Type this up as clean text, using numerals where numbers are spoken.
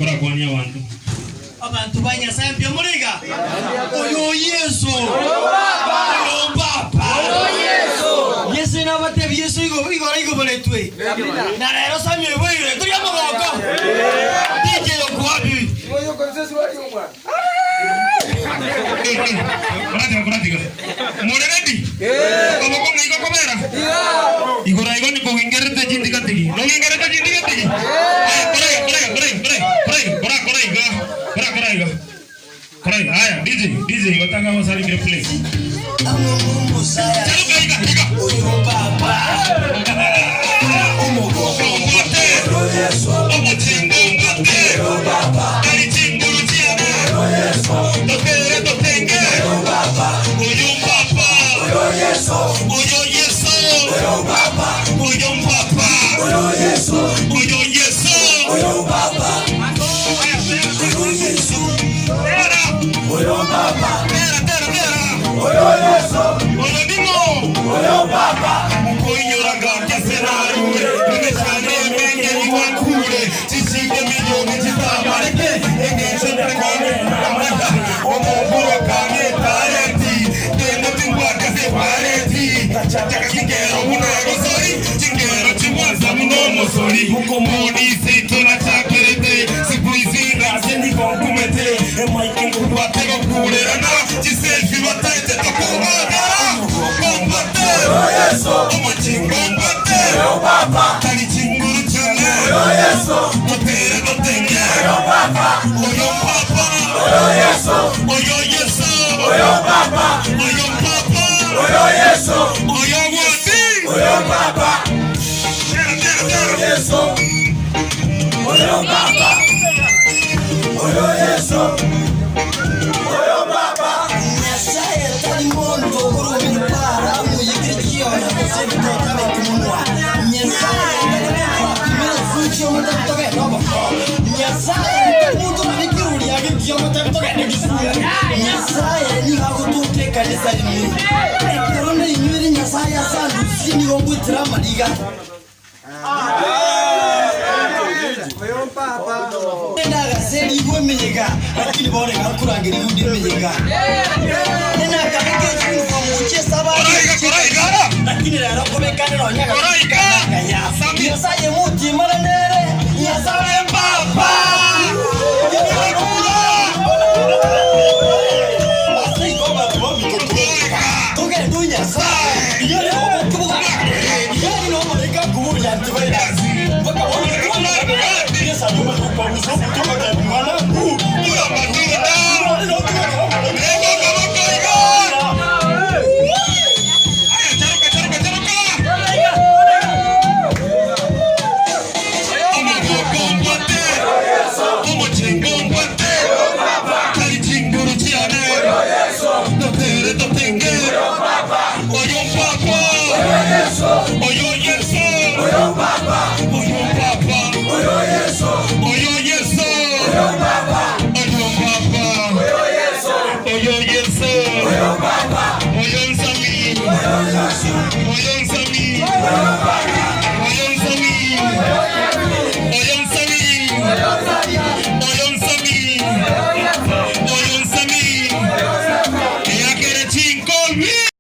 Kora kwani abantu. Abantu banya sempre muriga. Oyo Yesu. Oyo Baba. Oyo Yesu. Yesu na bate Yesu igo boletwe. Na rero samye bwire turi amagoko. DJ okwabi. Oyo konsesu wali umwa. Pratica. Moreredi. Como con igo komera. Igora igo ni con ingerete jindikatigi. No ingerete jindikatigi. Correct. Aya, DJ, watanga masali kile play. Chalo kaiga. Oyo Baba. Omogote. Omotingote. Baba. Kalitingurujiana. Dotere dotenge. Baba. Oyo Baba. Oyo Yesu. Oyo Yesu. Oyo Baba. Oyo Baba. Oyo Yesu. Oyo Yesu. Oyo Baba. Oyo Yesu. Oyo Baba. Oyo Yesu. Oyo Dimo. Oyo Baba. Mukoinyora gante senarure. Nimechane menge niwakure. Chisike milioni chitamareke. Engeche mrekone namada. Omonguro kane tareti. Deno tingwa kase pareti. Chaka chingero munego sori. Chingero chimwaza munomo sori. Mukomoni sito na chakerete. Siku izinga sendi konkumete. Emaikingu kwatego kurerana. Chiselfi wataite tokumagara. Kombate. Oyo Yesu. Omachingombate. Oyo Baba. Kali chinguru chane. Oyo Yesu. Motere dotenge. Oyo Baba. Oyo Papa. Oyo Yesu. Oyo Yesu. Oyo Baba. Oyo Papa. Oyo Yesu. Oyo Wadi. Oyo Baba. Oyo Yesu. Oyo Baba. Oyo Yesu. Oyo Baba. Nyasaye tali mondo kuru minipara muyigirikiyo ya kusemi toka bekumwa. Nyasaye tali funcho mutatoke robo. Nyasaye tali mundo mikiruri yagikiyo mutatoke negisuya. Nyasaye ni hakutuke kanisa limu. Korona inyuri Nyasaye asandu sini ngutira madiga. Oyo Baba. Nena seli igwe menyega lakini bone ngakurangira igudi menyega. Nena kabike chini kwa muche saba. Koraiga. Lakini rero komekane no nyaka. Koraiga. Nyasaye muti maranere. Nyasaye Baba. Asai goma bomi kutoka. Toke dunya sai. Yale omo kubuga. Yale no mo deka kubuga ntibaira. Baka wona kuna. Yesa no mo kwa muso kutoka kwa mwana. Ula matunda. Oyo Yesu. Oyo Baba. Oyo Papa. Oyo Yesu. Oyo Yesu. Oyo Baba. Oyo Papa. Oyo Yesu. Oyo Yesu. Oyo Baba. Oyo Nsami. Oyo Yesu. Oyo